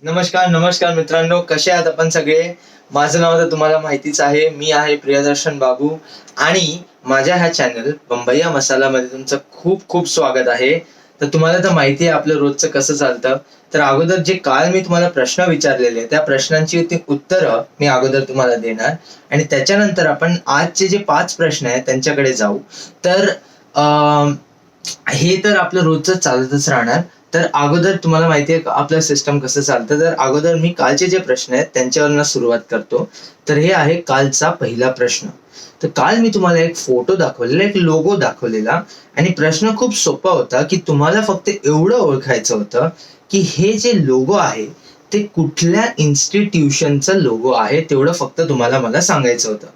नमस्कार नमस्कार मित्रांनो, कसे आहात आपण सगळे. माझं नाव तर तुम्हाला माहितीच आहे. मी आहे प्रियदर्शन बाबू आणि माझ्या ह्या चॅनल बंबईया मसालामध्ये तुमचं खूप खूप स्वागत आहे. तर तुम्हाला तर माहिती आहे आपलं रोजचं कसं चालतं. तर अगोदर जे काल मी तुम्हाला प्रश्न विचारलेले त्या प्रश्नांची उत्तरं मी अगोदर तुम्हाला देणार आणि त्याच्यानंतर आपण आजचे जे 5 प्रश्न आहेत त्यांच्याकडे जाऊ. तर हे तर आपलं रोजचं चालतच राहणार. तर अगोदर तुम्हाला माहिती आहे आपलं सिस्टम कसं चालतं. तर अगोदर मी कालचे जे प्रश्न आहेत त्यांच्यावरनं सुरुवात करतो. तर हे आहे कालचा पहिला प्रश्न. तर काल मी तुम्हाला एक फोटो दाखवलेला, एक लोगो दाखवलेला आणि प्रश्न खूप सोपा होता, की तुम्हाला फक्त एवढं ओळखायचं होतं, की हे जे लोगो आहे ते कुठल्या इन्स्टिट्यूशनचं लोगो आहे तेवढं फक्त तुम्हाला मला सांगायचं होतं.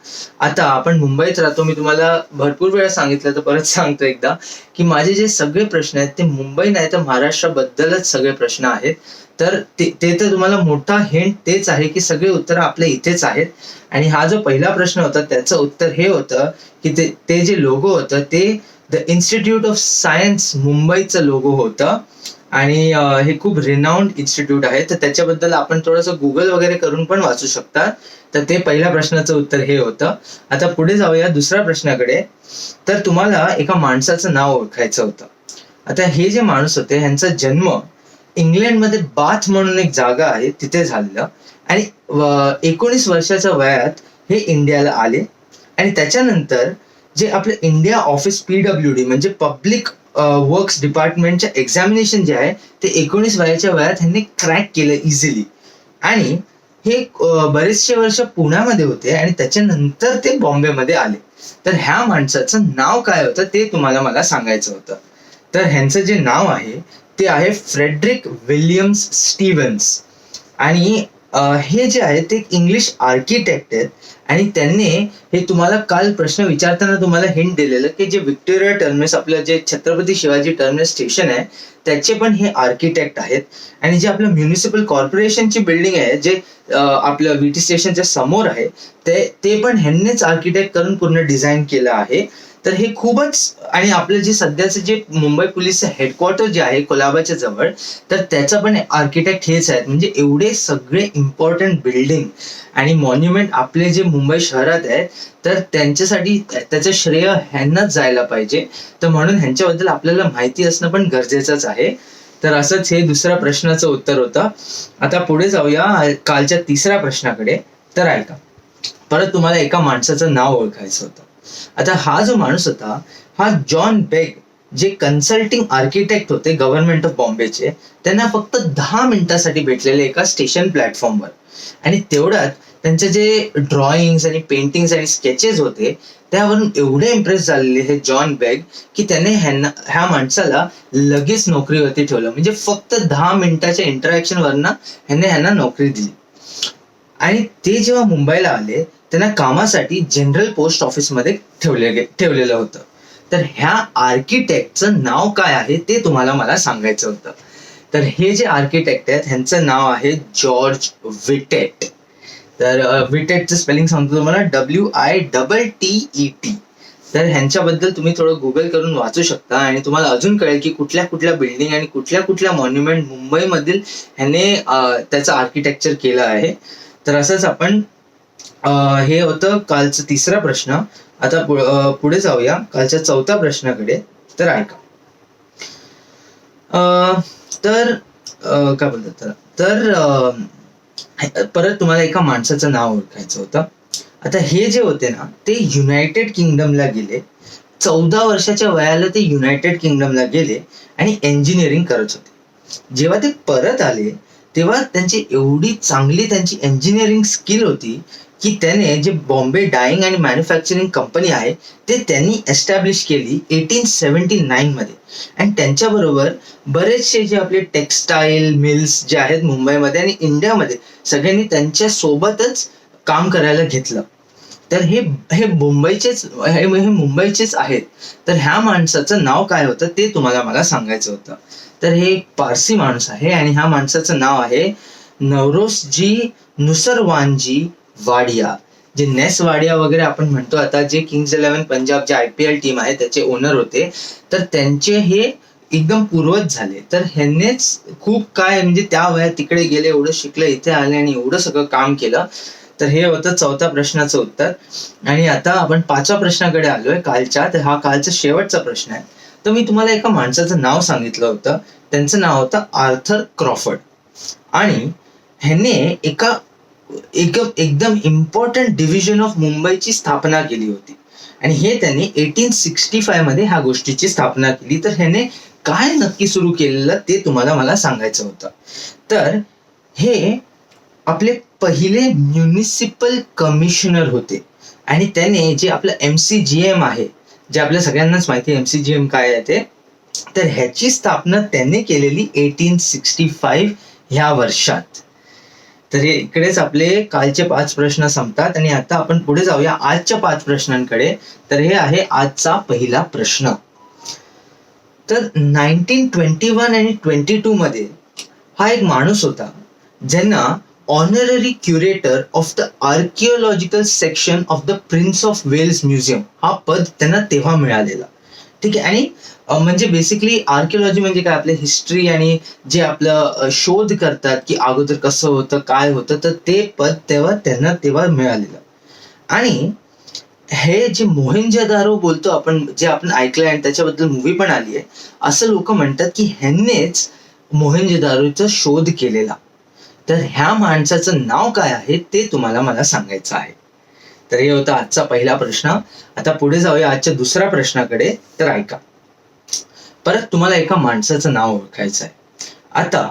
आता आपण मुंबईत राहतो. मी तुम्हाला भरपूर वेळा सांगितलं तर परत सांगतो एकदा, की माझे जे सगळे प्रश्न आहेत ते मुंबई नाही तर महाराष्ट्राबद्दलच सगळे प्रश्न आहेत. तर ते ते तर तुम्हाला मोठा हिंट तेच आहे, की सगळे उत्तरं आपल्या इथेच आहेत. आणि हा जो पहिला प्रश्न होता त्याचं उत्तर हे होतं, की ते ते जे लोगो होतं ते द इन्स्टिट्यूट ऑफ सायन्स मुंबईचं लोगो होतं. आणि हे खूप रिनाऊंड इन्स्टिट्यूट आहे. तर त्याच्याबद्दल आपण थोडंसं गुगल वगैरे करून पण वाचू शकता. तर ते पहिल्या प्रश्नाचं उत्तर हे होतं. आता पुढे जाऊया दुसऱ्या प्रश्नाकडे. तर तुम्हाला एका माणसाचं नाव ओळखायचं होतं. आता हे जे माणूस होते ह्यांचा जन्म इंग्लंडमध्ये बाथ म्हणून एक जागा आहे तिथे झालेलं आणि 19 वर्षाच्या वयात हे इंडियाला आले आणि त्याच्यानंतर जे आपलं इंडिया ऑफिस PWD म्हणजे पब्लिक वर्क्स डिपार्टमेंटच्या एक्झामिनेशन जे आहे ते 19 वयाच्या वयात ह्यांनी क्रॅक केलं इझिली. आणि हे बरेचसे वर्ष पुण्यामध्ये होते आणि त्याच्यानंतर ते बॉम्बेमध्ये आले. तर ह्या माणसाचं नाव काय होतं ते तुम्हाला मला सांगायचं होतं. तर ह्यांचं जे नाव आहे ते आहे फ्रेडरिक विल्यम्स स्टीव्हन्स. आणि हे जे आहे ते इंग्लिश आर्किटेक्ट आहेत आणि त्यांनी हे तुम्हाला काल प्रश्न विचारताना तुम्हाला हिंट दिलेलं, की जे व्हिक्टोरिया टर्मिनस आपलं जे छत्रपती शिवाजी टर्मिनस स्टेशन आहे त्याचे पण हे आर्किटेक्ट आहेत. आणि जे आपलं म्युनिसिपल कॉर्पोरेशनची बिल्डिंग आहे जे आपलं VT स्टेशनच्या समोर आहे ते ते पण ह्यांनीच आर्किटेक्ट करून पूर्ण डिझाईन केलं आहे. तर हे खूपच आणि आपलं जे सध्याचं जे मुंबई पोलीसचं हेडक्वार्टर जे आहे कोलाबाच्या जवळ तर त्याचं पण आर्किटेक्ट हेच आहेत. म्हणजे एवढे सगळे इम्पॉर्टंट बिल्डिंग आणि मॉन्युमेंट आपले जे मुंबई शहरात आहे तर त्यांच्यासाठी त्याचं श्रेय ह्यांनाच जायला पाहिजे. तर म्हणून ह्यांच्याबद्दल आपल्याला माहिती असणं पण गरजेचंच आहे. तर असंच हे दुसऱ्या प्रश्नाचं उत्तर होतं. आता पुढे जाऊया कालच्या तिसऱ्या प्रश्नाकडे. तर ऐका, परत तुम्हाला एका माणसाचं नाव ओळखायचं होतं. आता हा जो माणूस होता हा जॉन बेग जे कन्सल्टिंग आर्किटेक्ट होते गव्हर्नमेंट ऑफ बॉम्बेचे. त्यांना फक्त 10 मिनिटासाठी भेटलेले एका स्टेशन प्लॅटफॉर्मवर आणि तेवढ्यात त्यांचे जे ड्रॉइंग्स आणि पेंटिंग्स आणि स्केचेस होते त्यावरून एवढे इम्प्रेस झालेले हे जॉन बेग, की त्याने ह्या माणसाला लगेच नोकरीवरती ठेवलं. म्हणजे फक्त 10 मिनिटाच्या इंटरॅक्शन वरनं ह्यांना नोकरी दिली. आणि ते जेव्हा मुंबईला आले त्यांना कामासाठी जनरल पोस्ट ऑफिसमध्ये ठेवलेलं होतं. तर ह्या आर्किटेक्टचं नाव काय आहे ते तुम्हाला मला सांगायचं होतं. तर हे जे आर्किटेक्ट आहेत ह्यांचं नाव आहे जॉर्ज विटेट. तर विटेटचं स्पेलिंग सांगतो तुम्हाला, WITTET. तर ह्यांच्याबद्दल तुम्ही थोडं गुगल करून वाचू शकता आणि तुम्हाला अजून कळेल की कुठल्या कुठल्या बिल्डिंग आणि कुठल्या कुठल्या मॉन्युमेंट मुंबईमधील ह्याने त्याचं आर्किटेक्चर केलं आहे. तर असंच आपण हे होतं कालचा तिसरा प्रश्न. आता पुढे जाऊया कालच्या चौथ्या प्रश्नाकडे. तर ऐका, तर काय बोलतात त्याला, तर परत तुम्हाला एका माणसाचं नाव ओळखायचं होतं. आता हे जे होते ना ते युनायटेड किंगडमला गेले. 14 वर्षाच्या वयाला ते युनायटेड किंगडमला गेले आणि इंजिनिअरिंग करत होते. जेव्हा ते परत आले तेव्हा त्यांची एवढी चांगली त्यांची इंजिनिअरिंग स्किल होती, की त्याने जे बॉम्बे डाईंग आणि मॅन्युफॅक्चरिंग कंपनी आहे ते त्यांनी एस्टॅब्लिश केली 1879 मध्ये. आणि त्यांच्याबरोबर बरेचसे जे आपले टेक्सटाईल मिल्स जे आहेत मुंबईमध्ये आणि इंडियामध्ये सगळ्यांनी त्यांच्या सोबतच काम करायला घेतलं. तर हे हे मुंबईचेच आहेत. तर ह्या माणसाचं नाव काय होतं ते तुम्हाला मला सांगायचं होतं. तर हे एक पारसी माणूस आहे आणि ह्या माणसाचं नाव आहे नवरोजजी नुसरवानजी वाडिया. जे नेस वाडिया वगैरे आपण म्हणतो आता, जे किंग्स 11 पंजाब जे IPL टीम आहे त्याचे ओनर होते. तर त्यांचे हे एकदम पूर्वज झाले. तर ह्यांनीच खूप काय म्हणजे त्या वयात तिकडे गेले, एवढं शिकले, इथे आले आणि एवढं सगळं काम केलं. तर हे होतं चौथ्या प्रश्नाचं उत्तर. आणि आता आपण 5व्या प्रश्नाकडे आलोय कालच्या. तर हा कालचा शेवटचा प्रश्न आहे. तर मी तुम्हाला एका माणसाचं नाव सांगितलं होतं. त्यांचं नाव होतं आर्थर क्रॉफर्ड. आणि ह्याने एकदम इम्पॉर्टंट डिव्हिजन ऑफ मुंबईची स्थापना केली होती. आणि हे त्यांनी 1865 मध्ये ह्या गोष्टीची स्थापना केली. तर ह्याने काय नक्की सुरू केलेलं ते तुम्हाला मला सांगायचं होतं. तर हे आपले पहिले म्युनिसिपल कमिशनर होते. आणि त्याने जे आपलं MCGM आहे, जे आपल्या सगळ्यांनाच माहिती आहे MCGM काय आहे ते, तर ह्याची स्थापना त्याने केलेली 1865 ह्या वर्षात. तर हे इकडेच आपले कालचे 5 प्रश्न संपतात. आणि आता आपण पुढे जाऊया आजच्या 5 प्रश्नांकडे. तर हे आहे आजचा पहिला प्रश्न. तर 1921 आणि 22 मध्ये हा एक माणूस होता ज्यांना honorary curator of the archaeological section of the Prince of Wales Museum हा पद त्यांना तेव्हा मिळालेला. ठीक आहे. आणि म्हणजे बेसिकली आर्किओलॉजी म्हणजे काय, आपले हिस्ट्री आणि जे आपलं शोध करतात की अगोदर कसं होतं काय होतं, तर ते पद त्यांना तेव्हा मिळालेलं. आणि हे जे मोहेंजोदारो बोलतो आपण, जे आपण ऐकलंय आणि त्याच्याबद्दल मूवी पण आली आहे, असं लोक म्हणतात की ह्यांनीच मोहेंजोदारोचा शोध केलेला. तर ह्या माणसाचं नाव काय आहे ते तुम्हाला मला सांगायचं आहे. तर हे होता आजचा पहिला प्रश्न. आता पुढे जाऊया आजच्या दुसऱ्या प्रश्नाकडे. तर ऐका, परत तुम्हाला एका माणसाचं नाव ओळखायचं आहे. आता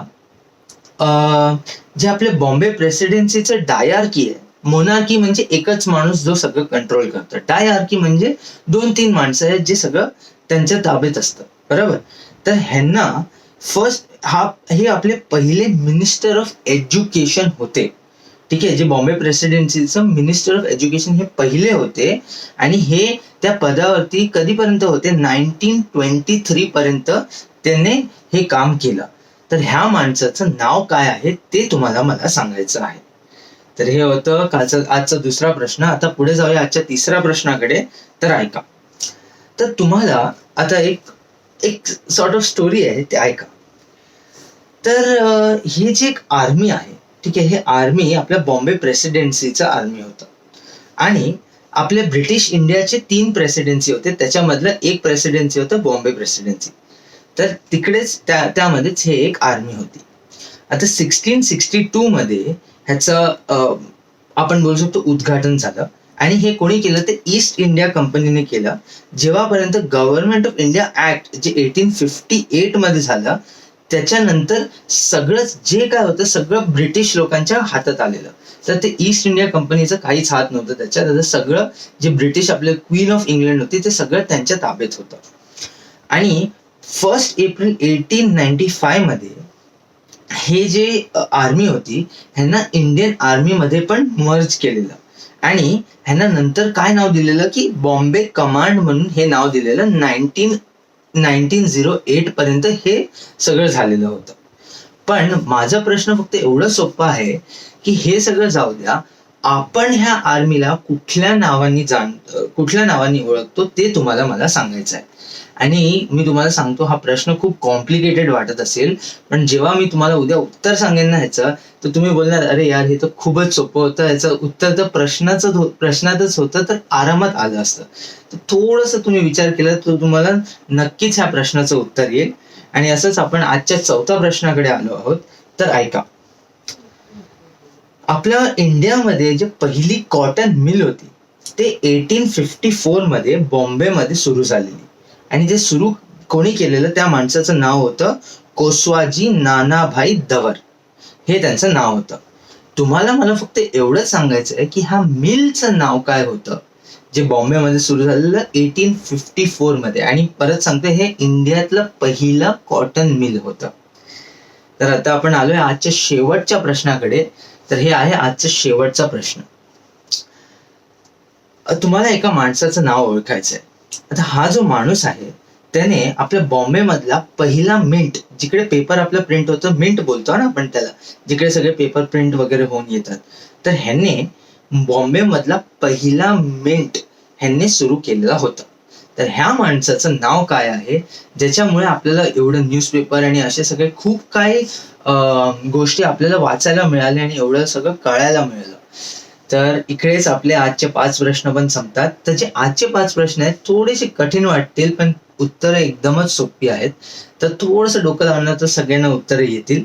जे आपले बॉम्बे प्रेसिडेन्सीचं डायआर्की आहे, मोनार्की म्हणजे एकच माणूस जो सगळं कंट्रोल करतो, डायआर्की म्हणजे 2-3 माणसं आहेत जे सगळं त्यांच्या ताब्यात असतं, बरोबर. तर ह्यांना हे आपले पहिले मिनिस्टर ऑफ एज्युकेशन होते. ठीक आहे. जे बॉम्बे प्रेसिडेन्सीचं मिनिस्टर ऑफ एज्युकेशन हे पहिले होते. आणि हे त्या पदावरती कधीपर्यंत होते, 1923 पर्यंत त्यांनी हे काम केलं. तर ह्या माणसाचं नाव काय आहे ते तुम्हाला मला सांगायचं आहे. तर हे होतं आजचा दुसरा प्रश्न. आता पुढे जाऊया आजच्या तिसऱ्या प्रश्नाकडे. तर ऐका, तर तुम्हाला आता एक सॉर्ट ऑफ स्टोरी आहे, ते ऐका. तर हे जे एक आर्मी आहे, ठीक आहे, हे आर्मी आपल्या बॉम्बे प्रेसिडेन्सीचं आर्मी होतं. आणि आपल्या ब्रिटिश इंडियाचे 3 प्रेसिडेन्सी होते, त्याच्यामधलं एक प्रेसिडेन्सी होतं बॉम्बे प्रेसिडेन्सी. तर तिकडेच त्यामध्येच हे एक आर्मी होती. आता 1662 मध्ये ह्याचं आपण बोलू शकतो उद्घाटन झालं. आणि हे कोणी केलं, ते ईस्ट इंडिया कंपनीने केलं. जेव्हापर्यंत गव्हर्नमेंट ऑफ इंडिया ऍक्ट जे 1858 मध्ये झालं, त्याच्यानंतर सगळंच जे काय होतं सगळं ब्रिटिश लोकांच्या हातात आलेलं. तर ते ईस्ट इंडिया कंपनीचं काहीच हात नव्हतं त्याच्यात. सगळं जे ब्रिटिश आपले क्वीन ऑफ इंग्लंड होती ते सगळं त्यांच्या ताब्यात होतं. आणि 1 एप्रिल 1895 मध्ये हे जे आर्मी होती ह्यांना इंडियन आर्मी मध्ये पण मर्ज केलेलं. आणि ह्यांना नंतर काय नाव दिलेलं की बॉम्बे कमांड म्हणून हे नाव दिलेलं. 1908 पर्यंत हे सगळं झालेलं होतं. पण माझा प्रश्न फक्त एवढं सोपं आहे की हे सगळं जाऊ द्या, आपण ह्या आर्मीला कुठल्या नावानी ओळखतो ते तुम्हाला मला सांगायचं आहे. आणि मी तुम्हाला सांगतो, हा प्रश्न खूप कॉम्प्लिकेटेड वाटत असेल, पण जेव्हा मी तुम्हाला उद्या उत्तर सांगेन ना ह्याचं, तर तुम्ही बोलणार अरे यार हे तर खूपच सोपं होतं, ह्याचं उत्तर तर प्रश्नातच होतं, तर आरामात आलं असतं. तर थोडंसं तुम्ही विचार केला तर तुम्हाला नक्कीच ह्या प्रश्नाचं उत्तर येईल. आणि असंच आपण आजच्या 4थ्या प्रश्नाकडे आलो आहोत. तर ऐका, आपल्या इंडियामध्ये जे पहिली कॉटन मिल होती ते 1854 मध्ये बॉम्बेमध्ये सुरू झालेली. आणि जे सुरू कोणी केलेलं त्या माणसाचं नाव होतं कोसवाजी नानाभाई दवर, हे त्यांचं नाव होतं. तुम्हाला मला फक्त एवढंच सांगायचं आहे की ह्या मिलचं नाव काय होतं जे बॉम्बेमध्ये सुरू झालेलं 1854 मध्ये. आणि परत सांगते, हे इंडियातलं पहिलं कॉटन मिल होतं. तर आता आपण आलोय आजच्या शेवटच्या प्रश्नाकडे. तर हे आहे आजचा शेवटचा प्रश्न. तुम्हाला एका माणसाचं नाव ओळखायचं आहे. आता हा जो माणूस आहे त्याने आपल्या बॉम्बे मधला पहिला मिंट, जिकडे पेपर आपलं प्रिंट होतं, मिंट बोलतो ना आपण त्याला, जिकडे सगळे पेपर प्रिंट वगैरे होऊन येतात, तर ह्याने बॉम्बे मधला पहिला मिंट ह्यांनी सुरू केलेला होता. तर ह्या माणसाचं नाव काय आहे ज्याच्यामुळे आपल्याला एवढं न्यूजपेपर आणि असे सगळे खूप काही गोष्टी आपल्याला वाचायला मिळाल्या आणि एवढं सगळं कळायला मिळालं. तर इकडेच आपले आजचे 5 प्रश्न पण संपतात. तर जे आजचे 5 प्रश्न आहेत थोडेसे कठीण वाटतील, पण उत्तरं एकदमच सोपी आहेत. तर थोडंसं डोकं लावलं तर सगळ्यांना उत्तरं येतील.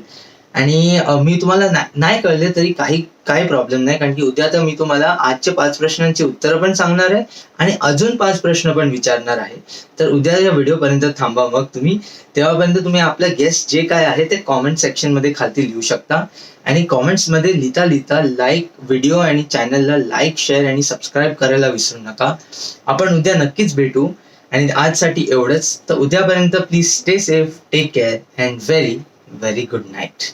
आणि मी तुम्हाला नाही कळले तरी काही प्रॉब्लेम नाही, कारण की उद्या तर मी तुम्हाला आजच्या 5 प्रश्नांची उत्तरं पण सांगणार आहे आणि अजून 5 प्रश्न पण विचारणार आहे. तर उद्याच्या व्हिडिओपर्यंत थांबा मग तुम्ही. तेव्हापर्यंत तुम्ही आपलं गेस जे काय आहे ते कॉमेंट सेक्शनमध्ये खाली लिहू शकता. आणि कॉमेंट्समध्ये लिहिता लाईक व्हिडिओ आणि चॅनलला लाईक, शेअर आणि सबस्क्राईब करायला विसरू नका. आपण उद्या नक्कीच भेटू. आणि आजसाठी एवढंच. तर उद्यापर्यंत please stay safe, take care and very very good night.